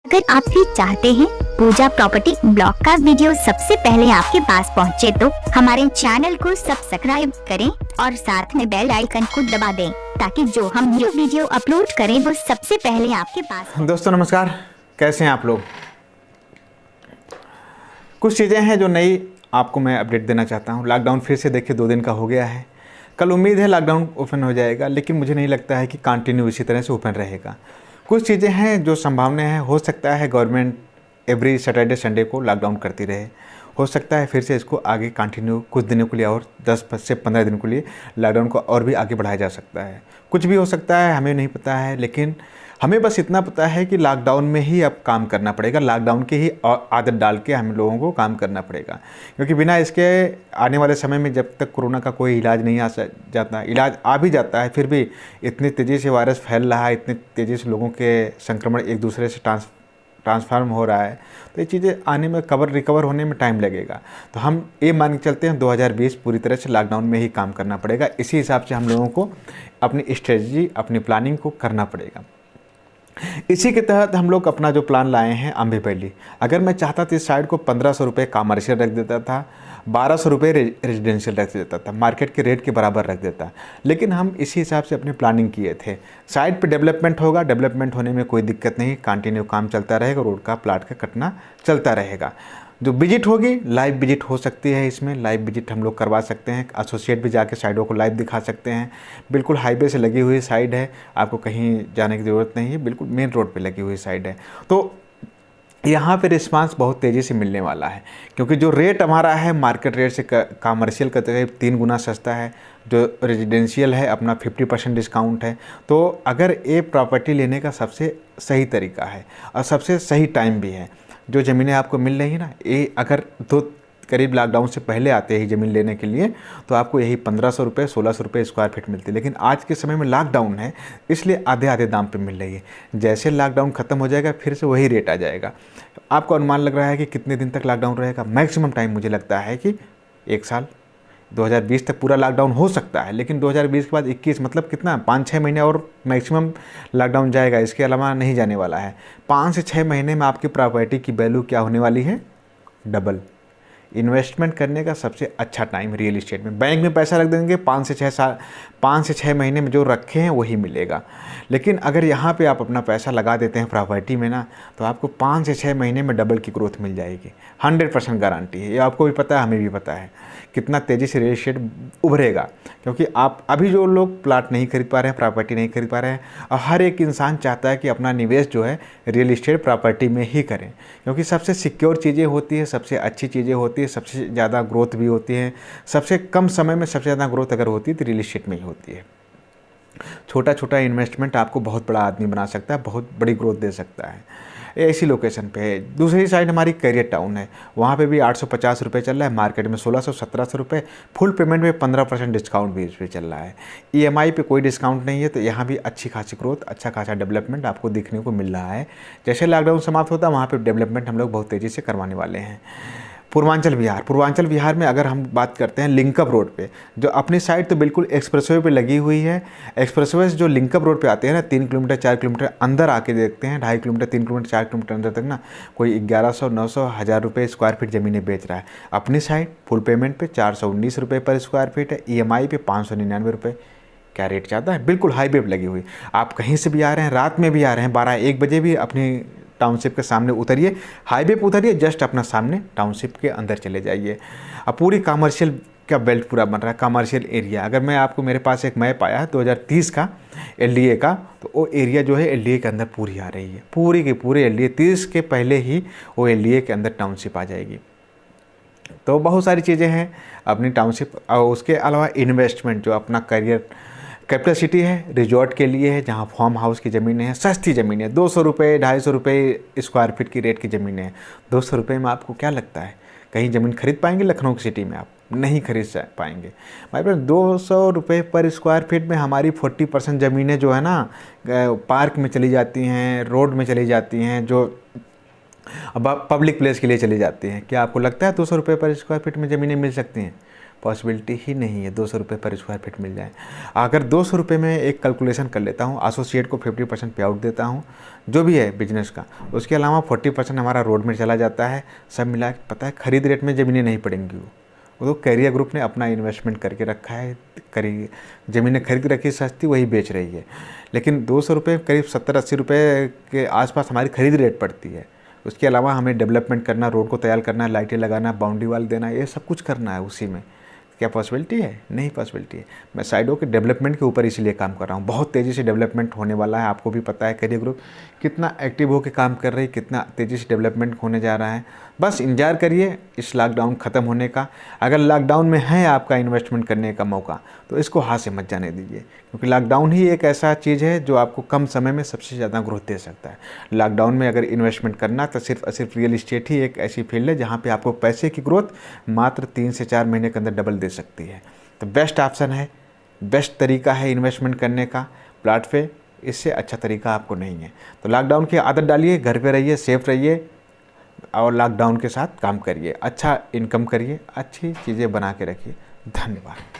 अगर आप भी चाहते हैं पूजा प्रॉपर्टी ब्लॉग का वीडियो सबसे पहले आपके पास पहुंचे तो हमारे चैनल को सब्सक्राइब करें और साथ में बेल आइकन को दबा दें ताकि जो हम न्यू वीडियो अपलोड करें वो सबसे पहले आपके पास। दोस्तों नमस्कार, कैसे हैं आप लोग। कुछ चीज़ें हैं जो नई आपको मैं अपडेट देना चाहता हूं। लॉकडाउन फिर से देखिए 2 दिन का हो गया है। कल उम्मीद है लॉकडाउन ओपन हो जाएगा, लेकिन मुझे नहीं लगता है कि कंटिन्यू इसी तरह से ओपन रहेगा। कुछ चीज़ें हैं जो संभावना है, हो सकता है गवर्नमेंट एवरी सैटरडे संडे को लॉकडाउन करती रहे, हो सकता है फिर से इसको आगे कंटिन्यू कुछ दिनों के लिए और 10 से 15 दिन के लिए लॉकडाउन को और भी आगे बढ़ाया जा सकता है। कुछ भी हो सकता है, हमें नहीं पता है, लेकिन हमें बस इतना पता है कि लॉकडाउन में ही अब काम करना पड़ेगा। लॉकडाउन की ही आदत डाल के हम लोगों को काम करना पड़ेगा, क्योंकि बिना इसके आने वाले समय में जब तक कोरोना का कोई इलाज नहीं आ जाता, इलाज आ भी जाता है फिर भी इतनी तेज़ी से वायरस फैल रहा है, इतनी तेज़ी से लोगों के संक्रमण एक दूसरे से ट्रांसफार्म हो रहा है, तो ये चीज़ें आने में रिकवर होने में टाइम लगेगा। तो हम ये मान के चलते हैं 2020 पूरी तरह से लॉकडाउन में ही काम करना पड़ेगा। इसी हिसाब से हम लोगों को अपनी स्ट्रेटजी, अपनी प्लानिंग को करना पड़ेगा। इसी के तहत हम लोग अपना जो प्लान लाए हैं अम्बे वैली। अगर मैं चाहता तो इस साइड को 1500 रुपये कमर्शियल रख देता था, 1200 रुपये रेजिडेंशियल रख देता था, मार्केट के रेट के बराबर रख देता। लेकिन हम इसी हिसाब से अपनी प्लानिंग किए थे। साइड पे डेवलपमेंट होगा, डेवलपमेंट होने में कोई दिक्कत नहीं, कंटिन्यू काम चलता रहेगा, रोड का प्लाट का कटना चलता रहेगा। जो विजिट होगी, लाइव विजिट हो सकती है, इसमें लाइव विजिट हम लोग करवा सकते हैं। एसोसिएट भी जाके साइडों को लाइव दिखा सकते हैं। बिल्कुल हाईवे से लगी हुई साइड है, आपको कहीं जाने की ज़रूरत नहीं है, बिल्कुल मेन रोड पे लगी हुई साइड है। तो यहाँ पे रिस्पांस बहुत तेज़ी से मिलने वाला है, क्योंकि जो रेट हमारा है मार्केट रेट से कमर्शियल का करीब 3 गुना सस्ता है। जो रेजिडेंशियल है अपना 50% डिस्काउंट है। तो अगर ये प्रॉपर्टी लेने का सबसे सही तरीका है और सबसे सही टाइम भी है। जो ज़मीनें आपको मिल रही है ना, ये अगर करीब लॉकडाउन से पहले आते ही ज़मीन लेने के लिए तो आपको यही 1500 रुपये 1600 रुपये स्क्वायर फीट मिलती है। लेकिन आज के समय में लॉकडाउन है, इसलिए आधे आधे दाम पे मिल रही है। जैसे लॉकडाउन ख़त्म हो जाएगा फिर से वही रेट आ जाएगा। आपको अनुमान लग रहा है कि कितने दिन तक लॉकडाउन रहेगा? मैक्सिमम टाइम मुझे लगता है कि 1 साल, 2020 तक पूरा लॉकडाउन हो सकता है। लेकिन 2020 के बाद 21 मतलब कितना 5-6 महीने और मैक्सिमम लॉकडाउन जाएगा, इसके अलावा नहीं जाने वाला है। 5 से 6 महीने में आपकी प्रॉपर्टी की वैल्यू क्या होने वाली है? डबल। इन्वेस्टमेंट करने का सबसे अच्छा टाइम रियल इस्टेट में। बैंक में पैसा रख देंगे 5 से 6 महीने में जो रखे हैं वही मिलेगा। लेकिन अगर यहाँ पे आप अपना पैसा लगा देते हैं प्रॉपर्टी में ना, तो आपको 5 से 6 महीने में डबल की ग्रोथ मिल जाएगी। 100% गारंटी है। ये आपको भी पता है, हमें भी पता है कितना तेज़ी से रियल इस्टेट उभरेगा। क्योंकि आप अभी जो लोग प्लाट नहीं खरीद पा रहे हैं, प्रॉपर्टी नहीं खरीद पा रहे हैं, और हर एक इंसान चाहता है कि अपना निवेश जो है रियल इस्टेट प्रॉपर्टी में ही करें, क्योंकि सबसे सिक्योर चीज़ें होती है, सबसे अच्छी चीज़ें होती है, सबसे ज़्यादा ग्रोथ भी होती है। सबसे कम समय में सबसे ज़्यादा ग्रोथ अगर होती है तो रियल इस्टेट में ही होती है। छोटा छोटा इन्वेस्टमेंट आपको बहुत बड़ा आदमी बना सकता है, बहुत बड़ी ग्रोथ दे सकता है। ऐसी लोकेशन पे है। दूसरी साइड हमारी कैरियर टाउन है, वहाँ पे भी 850 रुपये चल रहा है, मार्केट में 1600-1700 रुपये। फुल पेमेंट में 15% डिस्काउंट भी इस पर चल रहा है। EMI पे कोई डिस्काउंट नहीं है, तो यहाँ भी अच्छी खासी ग्रोथ, अच्छा खासा डेवलपमेंट आपको देखने को मिल रहा है। जैसे लॉकडाउन समाप्त होता है वहाँ पर डेवलपमेंट हम लोग बहुत तेज़ी से करवाने वाले हैं। पूर्वांचल बिहार में अगर हम बात करते हैं लिंकअप रोड पे, जो अपनी साइड तो बिल्कुल एक्सप्रेसवे पे लगी हुई है। एक्सप्रेसवे जो लिंकअप रोड पे आते हैं ना, 3 किलोमीटर 4 किलोमीटर अंदर आके देखते हैं, 2.5 किलोमीटर 3 किलोमीटर 4 किलोमीटर अंदर तक ना, कोई 1100, 900, 1000 रुपये स्क्वायर फीट ज़मीनें बेच रहा है। अपनी साइड फुल पेमेंट पे 419 रुपये पर स्क्वायर फीट है, EMI पे 599 रुपये। क्या रेट ज़्यादा है? बिल्कुल हाईवे पे लगी हुई। आप कहीं से भी आ रहे हैं, रात में भी आ रहे हैं, 12-1 बजे भी अपनी टाउनशिप के सामने उतरिए, हाईवे पे उतरिए, जस्ट अपना सामने टाउनशिप के अंदर चले जाइए। अब पूरी कमर्शियल का बेल्ट पूरा बन रहा है, कमर्शियल एरिया। अगर मैं आपको, मेरे पास एक मैप आया है 2030 का LDA का, तो वो एरिया जो है LDA के अंदर पूरी आ रही है, पूरी की पूरी LDA 30 के पहले ही वो LDA के अंदर टाउनशिप आ जाएगी। तो बहुत सारी चीज़ें हैं अपनी टाउनशिप। और उसके अलावा इन्वेस्टमेंट जो अपना करियर कैपिटल सिटी है, रिजॉर्ट के लिए है, जहाँ फार्म हाउस की ज़मीनें हैं, सस्ती ज़मीनें, 200 रुपये 250 रुपये स्क्वायर फीट की रेट की ज़मीनें हैं। 200 रुपये में आपको क्या लगता है कहीं ज़मीन खरीद पाएंगे? लखनऊ की सिटी में आप नहीं खरीद पाएंगे भाई। पर 200 रुपये पर स्क्वायर फीट में हमारी 40% ज़मीनें जो है ना पार्क में चली जाती हैं, रोड में चली जाती हैं, जो अब पब्लिक प्लेस के लिए चली जाती हैं। क्या आपको लगता है 200 रुपये पर स्क्वायर फीट में ज़मीनें मिल सकती हैं? पॉसिबिलिटी ही नहीं है 200 रुपये पर स्क्वायर फीट मिल जाए। अगर 200 रुपये में एक कैलकुलेशन कर लेता हूँ, एसोसिएट को 50% पे आउट देता हूँ जो भी है बिजनेस का, उसके अलावा 40% हमारा रोड में चला जाता है, सब मिला के पता है खरीद रेट में ज़मीनें नहीं पड़ेंगी। वो तो कैरियर ग्रुप ने अपना इन्वेस्टमेंट करके रखा है, ज़मीनें खरीद रखी सस्ती, वही बेच रही है। लेकिन 200 रुपये करीब 70-80 रुपये के आसपास हमारी खरीद रेट पड़ती है। उसके अलावा हमें डेवलपमेंट करना, रोड को तैयार करना, लाइटें लगाना, बाउंड्री वाल देना, ये सब कुछ करना है उसी में। क्या पॉसिबिलिटी है? नहीं पॉसिबिलिटी है। मैं साइडों के डेवलपमेंट के ऊपर इसीलिए काम कर रहा हूँ। बहुत तेज़ी से डेवलपमेंट होने वाला है, आपको भी पता है कैरियर ग्रुप कितना एक्टिव होकर काम कर रही है, कितना तेज़ी से डेवलपमेंट होने जा रहा है। बस इंतजार करिए इस लॉकडाउन ख़त्म होने का। अगर लॉकडाउन में है आपका इन्वेस्टमेंट करने का मौका तो इसको हाथ से मत जाने दीजिए, क्योंकि लॉकडाउन ही एक ऐसा चीज़ है जो आपको कम समय में सबसे ज़्यादा ग्रोथ दे सकता है। लॉकडाउन में अगर इन्वेस्टमेंट करना तो सिर्फ रियल इस्टेट ही एक ऐसी फील्ड है जहाँ पे आपको पैसे की ग्रोथ मात्र 3 से 4 महीने के अंदर डबल दे सकती है। तो बेस्ट ऑप्शन है, बेस्ट तरीका है इन्वेस्टमेंट करने का प्लॉट पे, इससे अच्छा तरीका आपको नहीं है। तो लॉकडाउन की आदत डालिए, घर पे रहिए, सेफ रहिए और लॉकडाउन के साथ काम करिए, अच्छा इनकम करिए, अच्छी चीज़ें बना के रखिए। धन्यवाद।